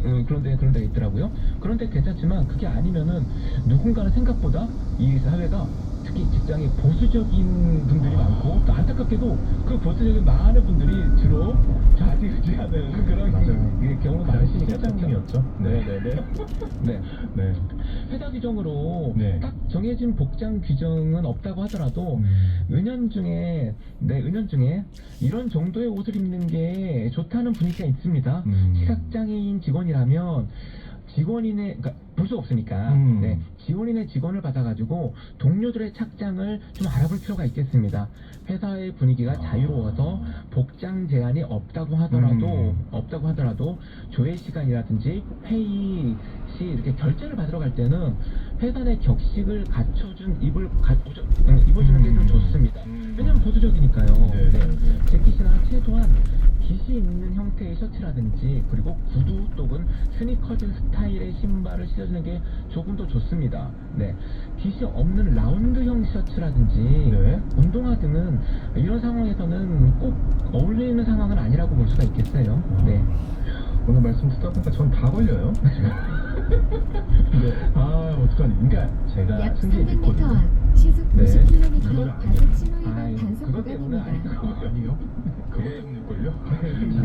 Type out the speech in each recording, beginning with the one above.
그런 데 있더라고요. 그런데 괜찮지만 그게 아니면은 누군가는 생각보다 이 사회가 특히 직장이 보수적인 분들이 많고 또 안타깝게도 그 보수적인 많은 분들이 주로 좌지우지하는 그런 맞아요. 경우가 많으시니까 사장님이었죠? 네네네. 네. 네. 회사 규정으로 네. 딱 정해진 복장 규정은 없다고 하더라도 은연중에 이런 정도의 옷을 입는 게 좋다는 분위기가 있습니다. 시각장애인 직원이라면 그러니까 볼 수 없으니까 네, 지원인의 직원을 받아가지고 동료들의 착장을 좀 알아볼 필요가 있겠습니다. 회사의 분위기가 자유로워서 복장 제한이 없다고 하더라도 조회 시간이라든지 회의 시 이렇게 결제를 받으러 갈 때는 회사 내 격식을 갖춰준 입어주는 게 좀 좋습니다. 왜냐면 보수적이니까요. 네. 재킷이나 최소한 깃이 있는 형태의 셔츠라든지 그리고 구두 또는 스니커즈 스타일의 신발을 신어주는 게 조금 더 좋습니다. 네, 깃이 없는 라운드형 셔츠라든지 네. 운동화 등은 이런 상황에서는 꼭 어울리는 상황은 아니라고 볼 수가 있겠어요. 네. 오늘 말씀 듣다 보니까 전 다 걸려요. 네. 아, 어떡하니. 그러니까 제가 약 승진 300m 있거든요. 앞 시속 네. 90km 그거를 과속 신호 위반 아이, 단속 그것 때문에 구간입니다. 아니요. 그거 때문일걸요?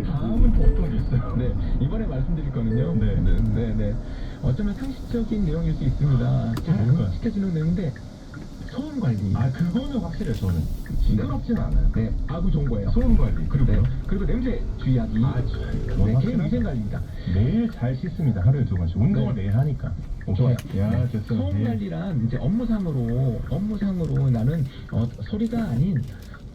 자, 다음은 또 어떤 게 있어요? 네, 이번에 말씀드릴 거는요. 네. 어쩌면 상식적인 내용일 수 있습니다. 뭔가요? 지켜지는 내용인데 소음 관리. 아, 그거는 확실해요, 저는. 시끄럽진 않아요. 네, 아주 좋은 거예요. 소음 관리. 네, 그리고 냄새 주의하기. 네, 개인 위생 관리입니다. 매일 잘 씻습니다. 하루에 2번씩. 운동을 네. 매일 하니까. 오케이. 좋아요. 야, 네. 됐어. 소음 예. 관리란 이제 업무상으로 나는 소리가 아닌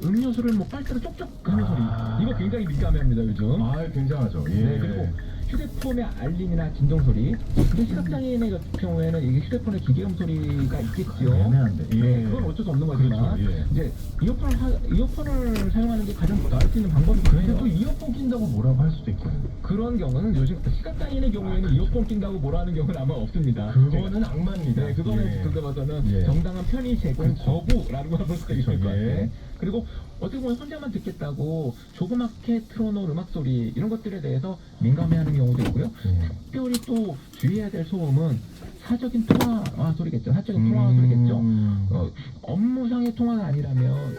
음료수를 뭐 빨대로 쪽쪽 하는 아. 소리. 이거 굉장히 민감합니다 요즘. 아, 굉장하죠. 예. 네, 그리고 휴대폰의 알림이나 진동 소리. 근데 시각장애인의 같은 경우에는 이게 휴대폰의 기계음 소리가 있겠죠. 애매한데. 예. 네, 그건 어쩔 수 없는 거지만 그렇죠, 예. 이제 이어폰을 사용하는 게 가장 나을 수 있는 방법이거든요. 근데 또 이어폰 낀다고 뭐라고 할 수도 있거든요. 그런 경우는 요즘 시각장애인의 경우에는 이어폰 낀다고 뭐라 하는 경우는 아마 없습니다. 그거는 악마입니다. 네, 그거는 예. 그거 봐서는 예. 정당한 편의 제공 그렇죠. 거부라고 볼 수가 있을 그렇죠, 것 같아요. 예. 그리고 어떻게 보면 혼자만 듣겠다고 조그맣게 틀어놓은 음악 소리 이런 것들에 대해서 민감해하는 경우도 있고요. 예. 특별히 또 주의해야 될 소음은 사적인 통화 소리겠죠. 사적인 통화 소리겠죠. 업무상의 통화가 아니라면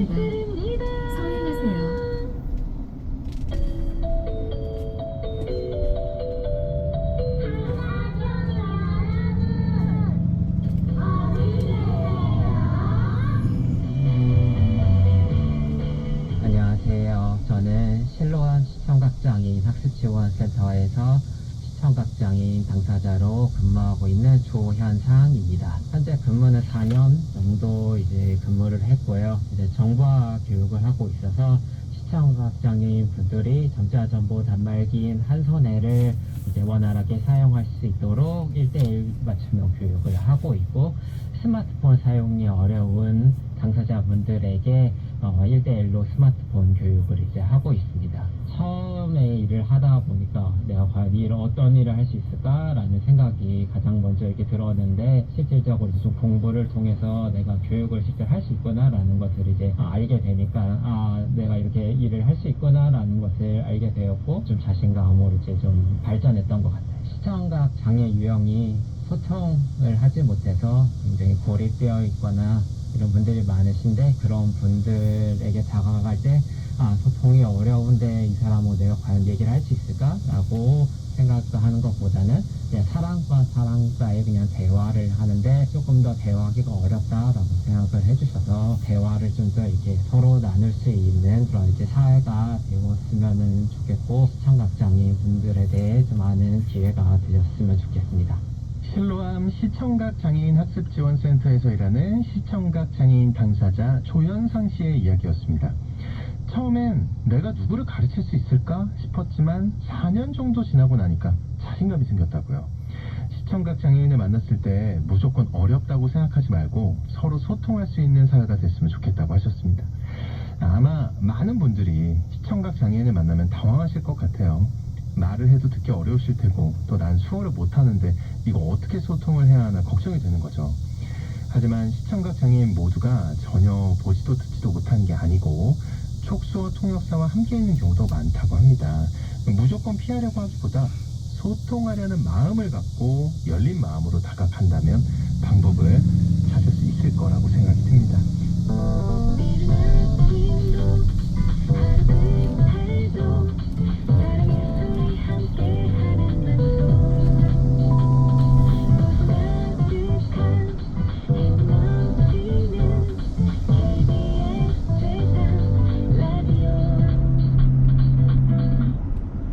있습니다. 서행하세요. 안녕하세요. 저는 실로암 시청각장애인 학습지원센터에서 시청각장애인 당사자로 근무하고 있는 조현상입니다. 현재 근무는 4년 정도 이제 근무를 했고요. 이제 정보화 교육을 하고 있어서 시청각장애인 분들이 점자전보 단말기인 한 손해를 이제 원활하게 사용할 수 있도록 1대1 맞춤형 교육을 하고 있고, 스마트폰 사용이 어려운 당사자분들에게 1대1로 스마트폰 교육을 이제 하고 있습니다. 처음에 일을 하다 보니까 내가 과연 어떤 일을 할 수 있을까라는 생각이 가장 먼저 이렇게 들었는데, 실질적으로 이제 좀 공부를 통해서 내가 교육을 직접 할 수 있구나라는 것을 이제 알게 되니까 내가 이렇게 일을 할 수 있구나라는 것을 알게 되었고, 좀 자신감으로 이제 좀 발전했던 것 같아요. 시청각 장애 유형이 소통을 하지 못해서 굉장히 고립되어 있거나 이런 분들이 많으신데, 그런 분들에게 다가갈 때 소통이 어려운데 이 사람하고 내가 과연 얘기를 할 수 있을까? 라고 생각도 하는 것보다는 그냥 사람과 사람 사이에 그냥 대화를 하는데 조금 더 대화하기가 어렵다라고 생각을 해주셔서, 대화를 좀 더 이렇게 서로 나눌 수 있는 그런 이제 사회가 되었으면 좋겠고, 시청각장애인 분들에 대해 좀 아는 기회가 되셨으면 좋겠습니다. 실로암 시청각장애인 학습지원센터에서 일하는 시청각장애인 당사자 조현상 씨의 이야기였습니다. 처음엔 내가 누구를 가르칠 수 있을까 싶었지만 4년 정도 지나고 나니까 자신감이 생겼다고요. 시청각장애인을 만났을 때 무조건 어렵다고 생각하지 말고 서로 소통할 수 있는 사회가 됐으면 좋겠다고 하셨습니다. 아마 많은 분들이 시청각장애인을 만나면 당황하실 것 같아요. 말을 해도 듣기 어려우실 테고, 또 난 수어를 못하는데 이거 어떻게 소통을 해야 하나 걱정이 되는 거죠. 하지만 시청각장애인 모두가 전혀 보지도 듣지도 못하는 게 아니고 촉수어 통역사와 함께 있는 경우도 많다고 합니다. 무조건 피하려고 하기보다 소통하려는 마음을 갖고 열린 마음으로 다가간다면 방법을 찾을 수 있을 거라고 생각이 듭니다.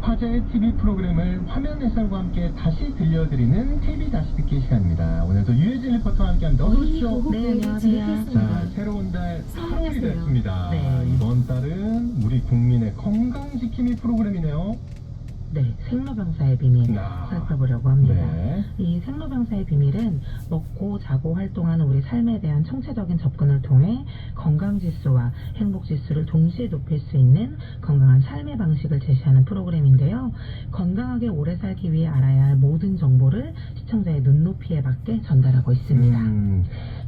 화제의 TV 프로그램을 화면 해설과 함께 다시 들려드리는 TV 다시 듣기 시간입니다. 오늘도 유해진 리포터와 함께합니다. 어서 오십시오. 네, 안녕하세요. 자, 새로운 달 3월이 됐습니다. 네. 이번 달은 우리 국민의 건강지킴이 프로그램이네요. 네, 생로병사의 비밀 살펴보려고 합니다. 네. 이 생로병사의 비밀은 먹고 자고 활동하는 우리 삶에 대한 총체적인 접근을 통해 건강지수와 행복지수를 동시에 높일 수 있는 건강한 삶의 방식을 제시하는 프로그램인데요. 건강하게 오래 살기 위해 알아야 할 모든 정보를 시청자의 눈높이에 맞게 전달하고 있습니다.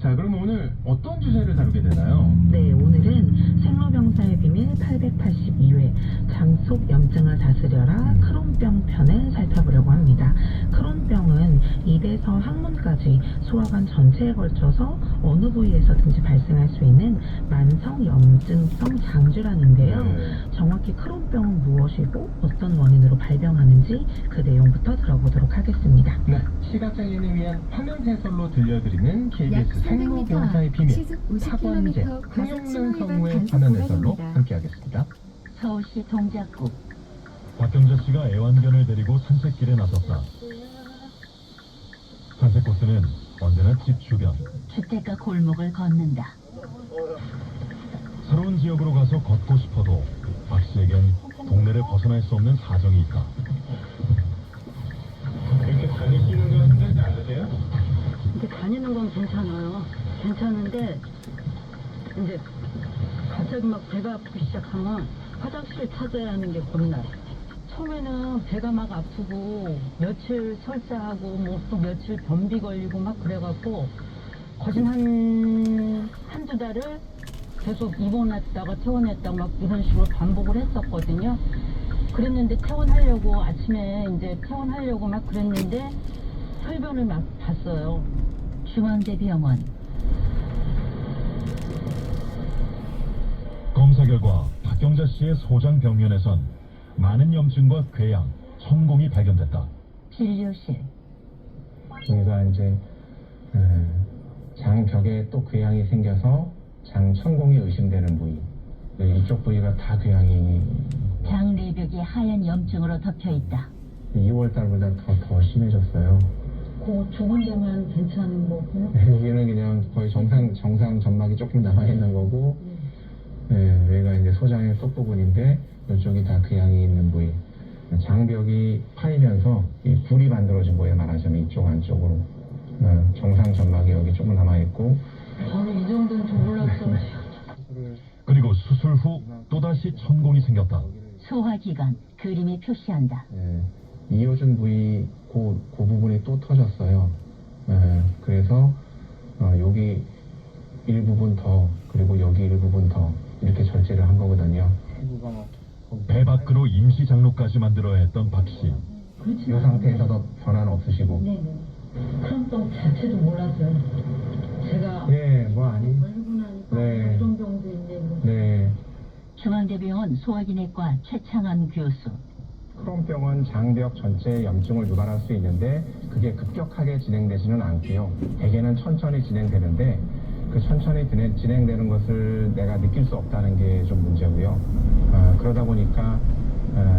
자, 그럼 오늘 어떤 주제를 다루게 되나요? 네, 오늘은 생로병사의 비밀 882회 장속 염증을 다스려라 크론병 편을 살펴보려고 합니다. 크론병은 입에서 항문까지 소화관 전체에 걸쳐서 어느 부위에서든지 발생할 수 있는 만성 염증성 장질환인데요. 정확히 크론병은 무엇이고 어떤 원인으로 발병하는지 그 내용부터 들어보도록 하겠습니다. 네, 시각장애인을 위한 화면 해설로 들려드리는 KBS 생로병사의 비밀 사관제 흥영릉 성우의 화면 해설로 함께하겠습니다. 서울시 동작구 박경자 씨가 애완견을 데리고 산책길에 나섰다. 산책 코스는 언제나 집 주변. 주택가 골목을 걷는다. 새로운 지역으로 가서 걷고 싶어도 박 씨에겐 동네를 벗어날 수 없는 사정이 있다. 이렇게 다니시는 건 힘들지 않으세요? 근데 다니는 건 괜찮아요. 괜찮은데 이제 갑자기 막 배가 아프기 시작하면 화장실 찾아야 하는 게 겁나요. 처음에는 배가 막 아프고 며칠 설사하고 뭐 또 며칠 변비 걸리고 막 그래갖고 거진 한두 달을 계속 입원했다가 퇴원했다가 막 이런 식으로 반복을 했었거든요. 그랬는데 퇴원하려고 아침에 이제 퇴원하려고 막 그랬는데 혈변을 막 봤어요. 중앙대병원 검사 결과 박경자 씨의 소장 병면에선 많은 염증과 궤양, 천공이 발견됐다. 진료실. 여기가 이제 장벽에 또 궤양이 생겨서 장천공이 의심되는 부위. 이쪽 부위가 다 궤양이 장 내벽이 하얀 염증으로 덮여 있다. 2월 달보다 더 심해졌어요. 그 조금 되면 괜찮은 거고. 여기는 그냥 거의 정상 점막이 조금 남아 있는 거고, 여기가 이제 소장의 끝부분인데 이쪽이 다 궤양이 있는 부위. 장벽이 파이면서 이 불이 만들어진 거예요. 말하자면 이쪽 안쪽으로. 정상 점막이 여기 조금 남아 있고. 저는 이 정도는 좀 몰랐어요. 그리고 수술 후 또다시 천공이 생겼다. 소화기관 그림이 표시한다. 이어준 부위 그 부분이 또 터졌어요. 그래서 여기 일부분 더 그리고 여기 일부분 더 이렇게 절제를 한 거거든요. 배 밖으로 임시 장로까지 만들어야 했던 박 씨. 이 상태에서도 변화는 없으시고. 네네. 크론병 자체도 몰랐어요. 제가 뭐 아니. 걸리고 나니까 네. 이런 병도 있네. 뭐. 네. 중앙대병원 소화기내과 최창한 교수. 크론병은 장벽 전체에 염증을 유발할 수 있는데 그게 급격하게 진행되지는 않고요. 대개는 천천히 진행되는데 그 천천히 진행되는 것을 내가 느낄 수 없다는 게 좀 문제고요. 그러다 보니까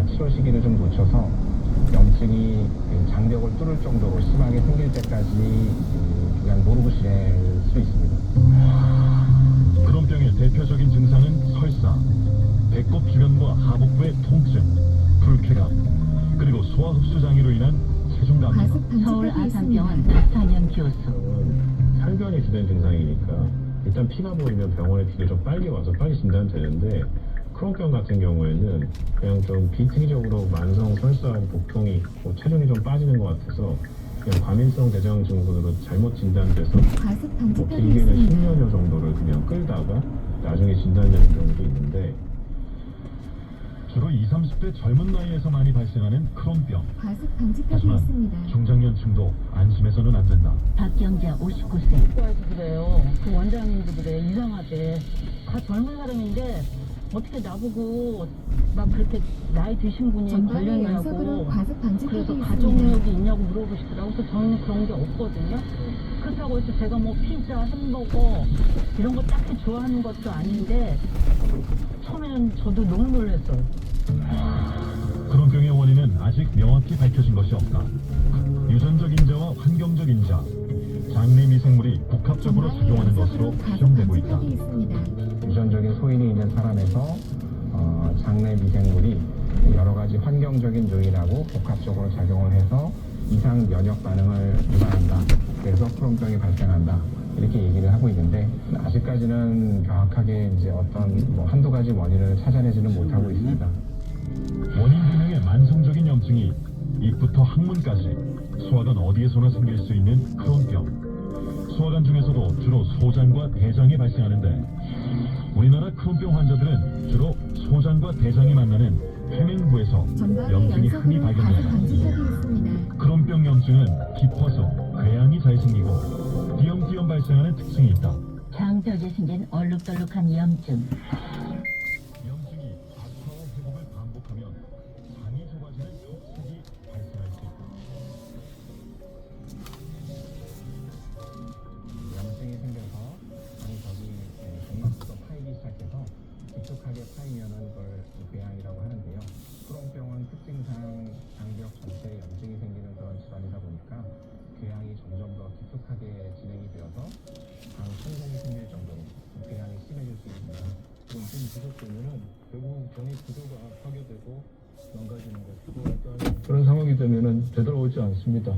치료 시기를 좀 놓쳐서 염증이 장벽을 뚫을 정도로 심하게 생길 때까지 그냥 모르고 지낼 수 있습니다. 크론병의 대표적인 증상은 설사, 배꼽 주변과 하복부의 통증, 불쾌감, 그리고 소화흡수 장애로 인한 체중 감소. 서울 아산병원 박상현 교수. 혈변이 주된 증상이니까 일단 피가 보이면 병원에 비교적 좀 빨리 와서 빨리 진단되는데 크론병 같은 경우에는 그냥 좀 비특이적으로 만성 설사하고 복통이 있고 체중이 좀 빠지는 것 같아서 그냥 과민성 대장 증후군으로 잘못 진단돼서 뭐 길게는 10년여 정도를 그냥 끌다가 나중에 진단되는 경우도 있는데 주로 20, 30대 젊은 나이에서 많이 발생하는 크론병. 하지만 중장년층도 안심해서는 안 된다. 박경자 59세. 과에서 그래요. 그 원장님도 그래. 이상하대. 다 젊은 사람인데 어떻게 나보고 막 그렇게 나이 드신 분이 걸렸냐고. 그래서 가족력이 있냐고 물어보시더라고. 그래서 저는 그런 게 없거든요. 그렇다고 해서 제가 뭐 피자, 햄버거 이런 거 딱히 좋아하는 것도 아닌데 처음에는 저도 너무 놀랐어요. 크론병의 원인은 아직 명확히 밝혀진 것이 없다. 유전적 인자와 환경적 인자, 장내 미생물이 복합적으로 작용하는 것으로 추정되고 있다. 유전적인 소인이 있는 사람에서 장내 미생물이 여러 가지 환경적인 요인하고 복합적으로 작용을 해서 이상 면역 반응을 유발한다. 그래서 크론병이 발생한다. 이렇게 얘기를 하고 있는데 아직까지는 정확하게 이제 어떤 한두 가지 원인을 찾아내지는 못하고 있습니다. 원인 불명의 만성적인 염증이 입부터 항문까지 소화관 어디에서나 생길 수 있는 크론병. 소화관 중에서도 주로 소장과 대장에 발생하는데 우리나라 크론병 환자들은 주로 소장과 대장이 만나는 회맹부에서 염증이 흔히 발견된다. 크론병 염증은 깊어서 궤양이 잘 생기고 띄엄띄엄 발생하는 특징이 있다. 장벽에 생긴 얼룩덜룩한 염증. 염증이 악화와 회복을 반복하면 장이 좁아지는 척색이 발생할 수 있다. 염증이 생겨서 점막부터 파이기 시작해서 깊숙하게 파이면은 그걸 궤양이라고 하는데요. 크론병은 특징상 장벽 전체에 염증이 생기는 그런 질환이다 보니까 궤양이 점점 더 깊숙하게 진행이 되어서 장 천공이 생길 정도로 궤양이 심해질 수 있습니다. 염증이 지속되면은 결국 병의 구조가 파괴되고 망가지는 거고 그런 상황이 되면은 되돌아오지 않습니다.